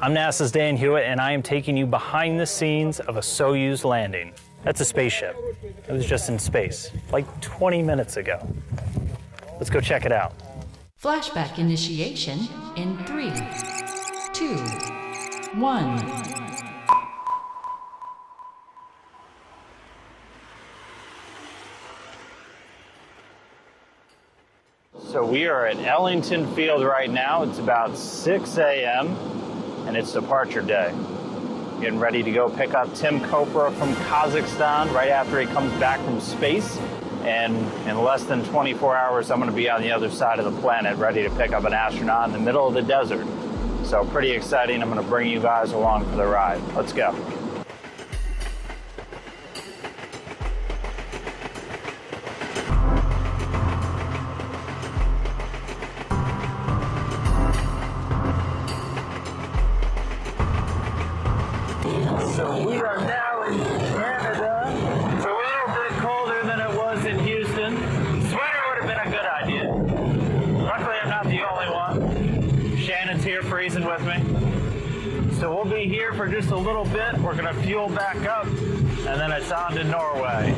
I'm NASA's Dan Huot, and I am taking you behind the scenes of a Soyuz landing. That's a spaceship. It was just in space, like 20 minutes ago. Let's go check it out. Flashback initiation in 3, 2, 1. So we are at Ellington Field right now. It's about 6 a.m. and it's departure day. Getting ready to go pick up Tim Kopra from Kazakhstan right after he comes back from space. And in less than 24 hours, I'm going to be on the other side of the planet ready to pick up an astronaut in the middle of the desert. So pretty exciting. I'm going to bring you guys along for the ride. Let's go. So we are now in Canada. It's a little bit colder than it was in Houston. Sweater would have been a good idea. Luckily, I'm not the only one. Shannon's here freezing with me. So we'll be here for just a little bit. We're going to fuel back up, and then it's on to Norway.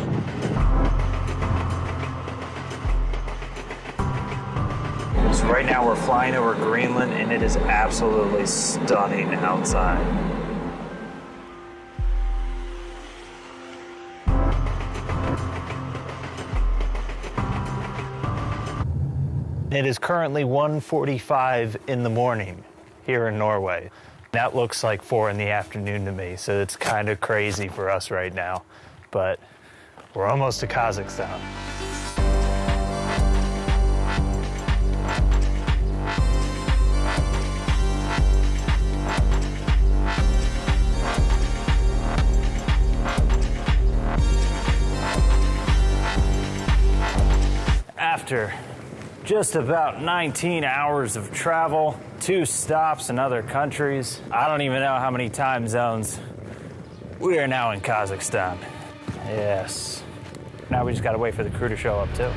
So right now we're flying over Greenland, and it is absolutely stunning outside. It is currently 1:45 in the morning here in Norway. That looks like 4 in the afternoon to me, so it's kind of crazy for us right now. But we're almost to Kazakhstan. After just about 19 hours of travel, 2 stops in other countries, I don't even know how many time zones, we are now in Kazakhstan. Yes. Now we just gotta wait for the crew to show up too.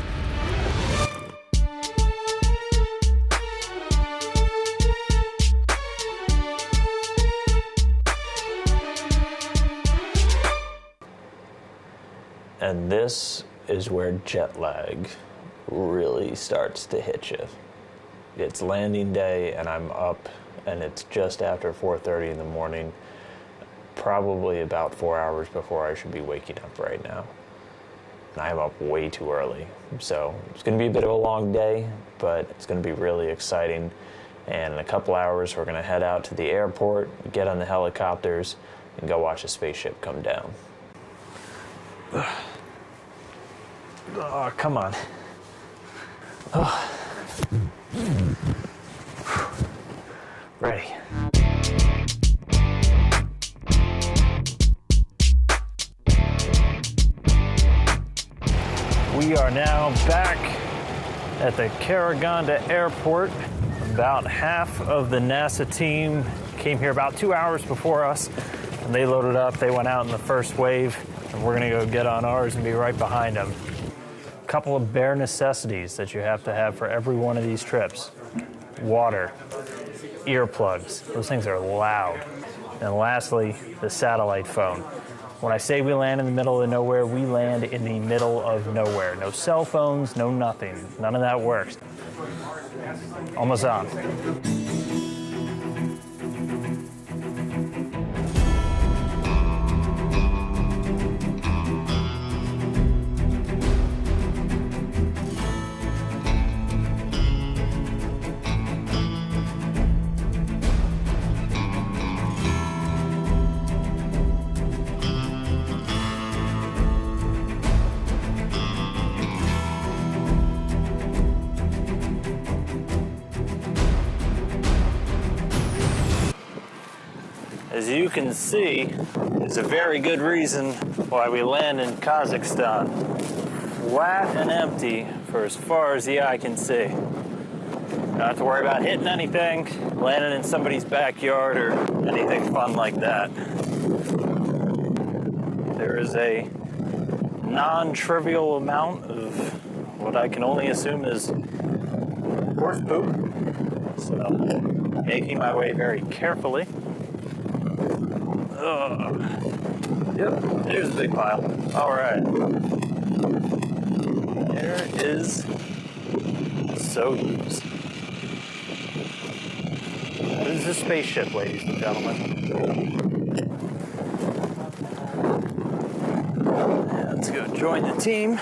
And this is where jet lag really starts to hit you. It's landing day and I'm up and it's just after 4:30 in the morning, probably about 4 hours before I should be waking up right now. And I'm up way too early. So it's gonna be a bit of a long day, but it's gonna be really exciting. And in a couple hours, we're gonna head out to the airport, get on the helicopters, and go watch a spaceship come down. Oh, come on. Oh. Ready. We are now back at the Karaganda airport. About half of the NASA team came here about 2 hours before us, and they loaded up. They went out in the first wave, and we're gonna go get on ours and be right behind them. Couple of bare necessities that you have to have for every one of these trips. Water, earplugs, those things are loud. And lastly, the satellite phone. When I say we land in the middle of nowhere, we land in the middle of nowhere. No cell phones, no nothing. None of that works. Almost on. As you can see, there's a very good reason why we land in Kazakhstan. Flat and empty for as far as the eye can see. Don't have to worry about hitting anything, landing in somebody's backyard, or anything fun like that. There is a non-trivial amount of what I can only assume is horse poop. So making my way very carefully. Yep, there's a big pile. All right. There is Soyuz. This is a spaceship, ladies and gentlemen. Yeah, let's go join the team.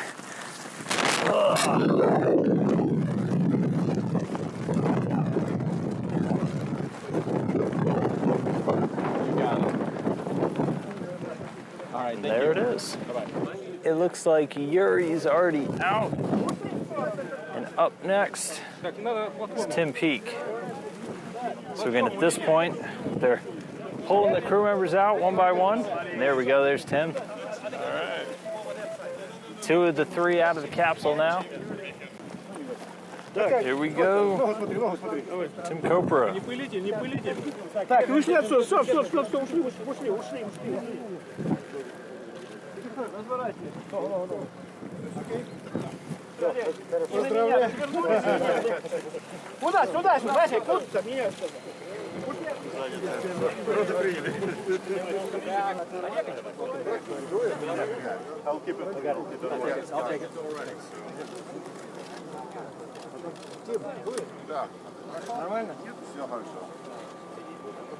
There it is. It looks like Yuri's already out. And up next is Tim Peake. So again, at this point, they're pulling the crew members out one by one. And there we go, there's Tim. All right. 2 of the 3 out of the capsule now. Here we go. Tim Kopra. I'll keep it. I'll take it.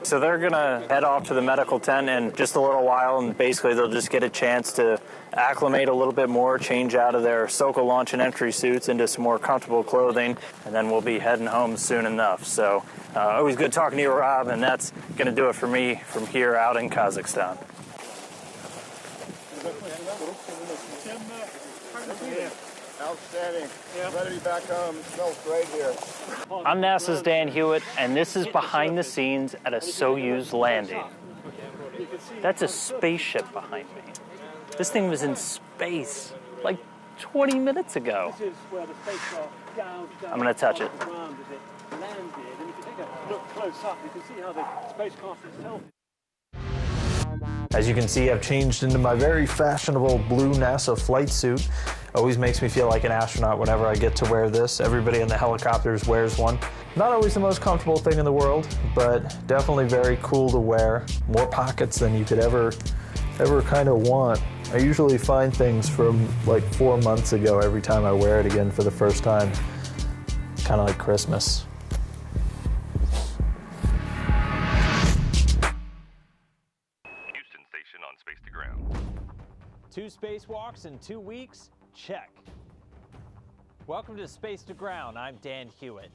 So they're gonna head off to the medical tent in just a little while, and basically they'll just get a chance to acclimate a little bit more, change out of their Sokol launch and entry suits into some more comfortable clothing, and then we'll be heading home soon enough. So always good talking to you, Rob, and that's gonna do it for me from here out in Kazakhstan. Outstanding. Ready to be back home. It smells great here. I'm NASA's Dan Huot, and this is behind the scenes at a Soyuz landing. That's a spaceship behind me. This thing was in space like 20 minutes ago. I'm going to touch it. As you can see, I've changed into my very fashionable blue NASA flight suit. Always makes me feel like an astronaut whenever I get to wear this. Everybody in the helicopters wears one. Not always the most comfortable thing in the world, but definitely very cool to wear. More pockets than you could ever kind of want. I usually find things from like 4 months ago every time I wear it again for the first time. Kind of like Christmas. On Space to Ground. 2 spacewalks in 2 weeks? Check. Welcome to Space to Ground. I'm Dan Huot.